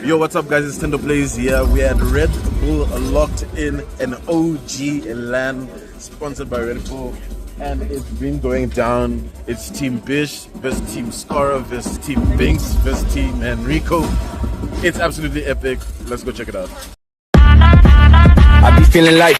Yo, what's up guys, it's Tendo Plays here. We had Red Bull locked in an OG LAN sponsored by Red Bull, and it's been going down. It's Team Bish versus Team Scora versus Team Binks versus Team Enrico. It's absolutely epic. Let's go check it out. I be feeling like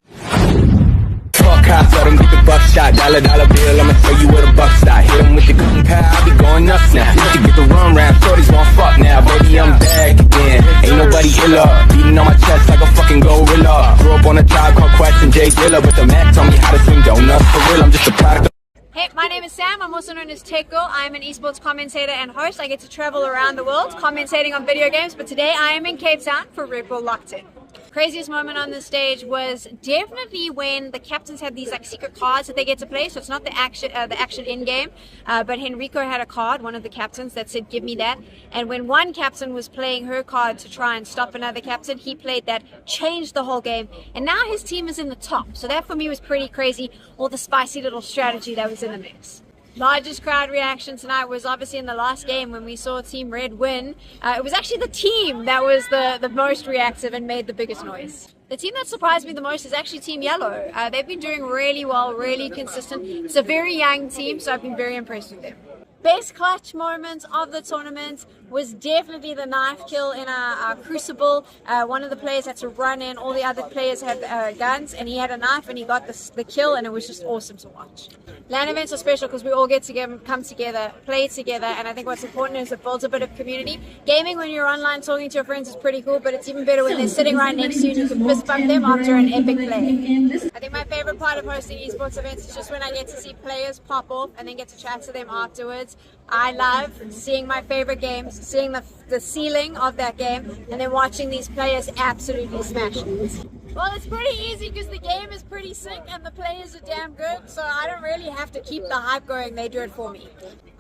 fuck cops, let them get the buckshot. Dollar bill, I'ma tell you where the buck stop. Hit them with the gun pal, I be going nuts now. You can get the run round, shorties won't fuck now. Baby, I'm back again, ain't nobody iller. Beating on my chest like a fucking gorilla. Grew up on a tribe called Quest and Jay Dilla, but the Mac told me how to swing donuts. For real, I'm just a product of... Hey, my name is Sam. I'm also known as Tech Girl. I'm an esports commentator and host. I get to travel around the world commentating on video games, but today I am in Cape Town for Red Bull Locked In. Craziest moment on the stage was definitely when the captains had these like secret cards that they get to play. So it's not the action in game, but Enrico had a card, one of the captains, that said give me that. And when one captain was playing her card to try and stop another captain, he played that, changed the whole game, and now his team is in the top. So that for me was pretty crazy, all the spicy little strategy that was in the mix. Largest crowd reaction tonight was obviously in the last game when we saw Team Red win. It was actually the team that was the most reactive and made the biggest noise. The team that surprised me the most is actually Team Yellow. They've been doing really well, really consistent. It's a very young team, so I've been very impressed with them. Best clutch moment of the tournament was definitely the knife kill in a Crucible. One of the players had to run in, all the other players had guns, and he had a knife and he got the kill, and it was just awesome to watch. LAN events are special because we all get to come together, play together, and I think what's important is it builds a bit of community. Gaming when you're online talking to your friends is pretty cool, but it's even better when they're sitting right next to you and you can fist bump them after an epic play. I think my favorite part of hosting esports events is just when I get to see players pop off and then get to chat to them afterwards. I love seeing my favorite games, seeing the ceiling of that game, and then watching these players absolutely smash it. Well, it's pretty easy because the game is pretty sick and the players are damn good, so I don't really have to keep the hype going, they do it for me.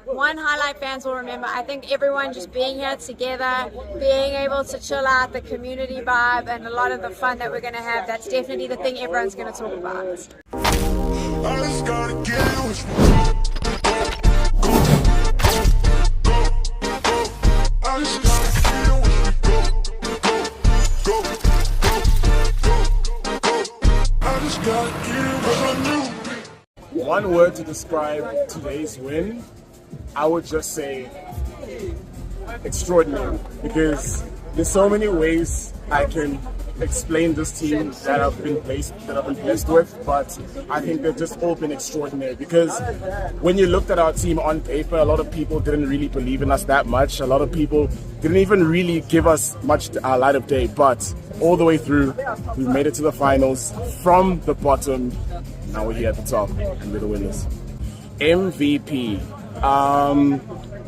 One highlight fans will remember, I think everyone just being here together, being able to chill out, the community vibe, and a lot of the fun that we're going to have, that's definitely the thing everyone's going to talk about. One word to describe today's win, I would just say extraordinary, because there's so many ways I can explain this team that I've been blessed with, but I think they've just all been extraordinary. Because when you looked at our team on paper, a lot of people didn't really believe in us that much. A lot of people didn't even really give us much light of day, but all the way through, we made it to the finals from the bottom. Now we're here at the top and we're the winners. MVP.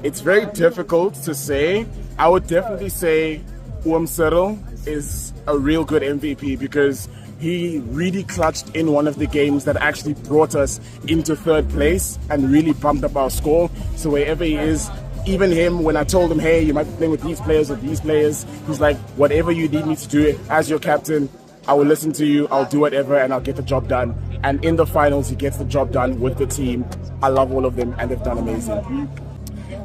It's very difficult to say. I would definitely say Cyril is a real good MVP because he really clutched in one of the games that actually brought us into third place and really bumped up our score. So wherever he is, even him, when I told him, hey, you might be playing with these players or these players, he's like, whatever you need me to do as your captain, I will listen to you, I'll do whatever, and I'll get the job done. And in the finals, he gets the job done with the team. I love all of them, and they've done amazing.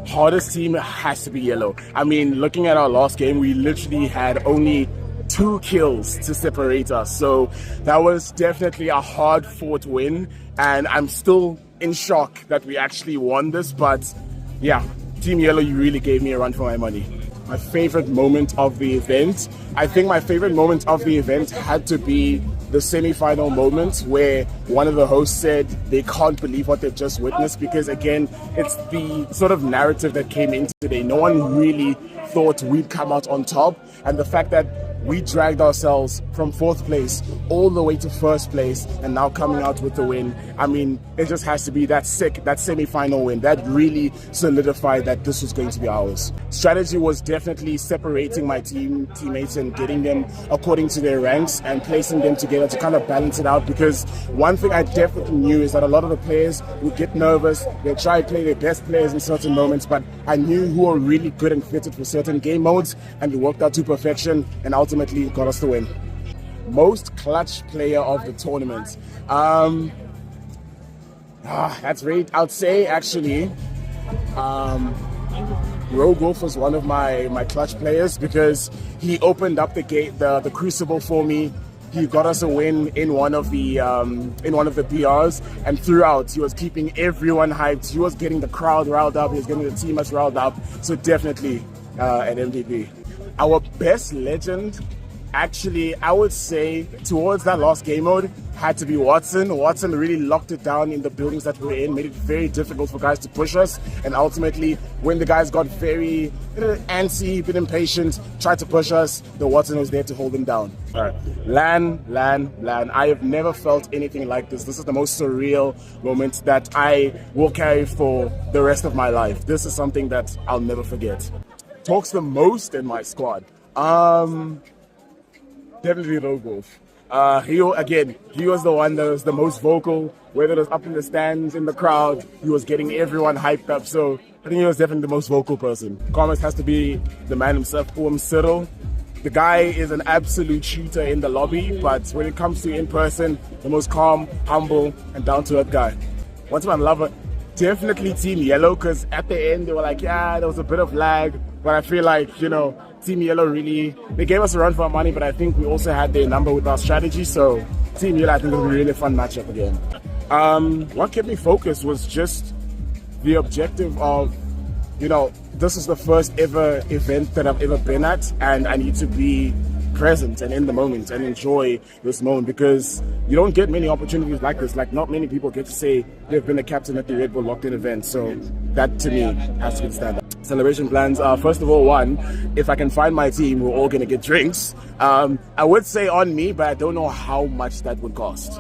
Hardest team has to be Yellow. I mean, looking at our last game, we literally had only 2 kills to separate us. So that was definitely a hard-fought win, and I'm still in shock that we actually won this. But yeah, Team Yellow, you really gave me a run for my money. My favorite moment of the event, I think my favorite moment of the event had to be the semi-final moment where one of the hosts said they can't believe what they've just witnessed, because again, it's the sort of narrative that came in today. No one really thought we'd come out on top, and the fact that we dragged ourselves from 4th place all the way to 1st place and now coming out with the win. I mean, it just has to be that semi-final win that really solidified that this was going to be ours. Strategy was definitely separating my teammates and getting them according to their ranks and placing them together to kind of balance it out, because one thing I definitely knew is that a lot of the players would get nervous, they'd try to play their best players in certain moments, but I knew who were really good and fitted for certain game modes, and it worked out to perfection and ultimately got us the win. Most clutch player of the tournament. That's great. I'd say actually Rogolf was one of my clutch players because he opened up the gate, the crucible for me. He got us a win in one of the PRs, and throughout he was keeping everyone hyped. He was getting the crowd riled up. He was getting the team much riled up. So definitely an MVP. Our best legend, actually, I would say towards that last game mode had to be Watson. Watson really locked it down in the buildings that we were in, made it very difficult for guys to push us. And ultimately, when the guys got very antsy, a bit impatient, tried to push us, the Watson was there to hold them down. All right. LAN. I have never felt anything like this. This is the most surreal moment that I will carry for the rest of my life. This is something that I'll never forget. Talks the most in my squad. Definitely Rogolf. He was the one that was the most vocal, whether it was up in the stands, in the crowd, he was getting everyone hyped up. So I think he was definitely the most vocal person. Commerce has to be the man himself, Cyril. The guy is an absolute shooter in the lobby, but when it comes to in person, the most calm, humble, and down-to-earth guy. Once man lover, definitely Team Yellow, because at the end they were like, yeah, there was a bit of lag, but I feel like, Team Yellow really, they gave us a run for our money, but I think we also had their number with our strategy. So Team Yellow, I think, was a really fun matchup again. What kept me focused was just the objective of, this is the first ever event that I've ever been at, and I need to be present and in the moment and enjoy this moment, because you don't get many opportunities like this. Like, not many people get to say they've been a captain at the Red Bull Locked In event. So that to me has to be the standard. Celebration plans are, first of all, one, if I can find my team, we're all going to get drinks. I would say on me, but I don't know how much that would cost.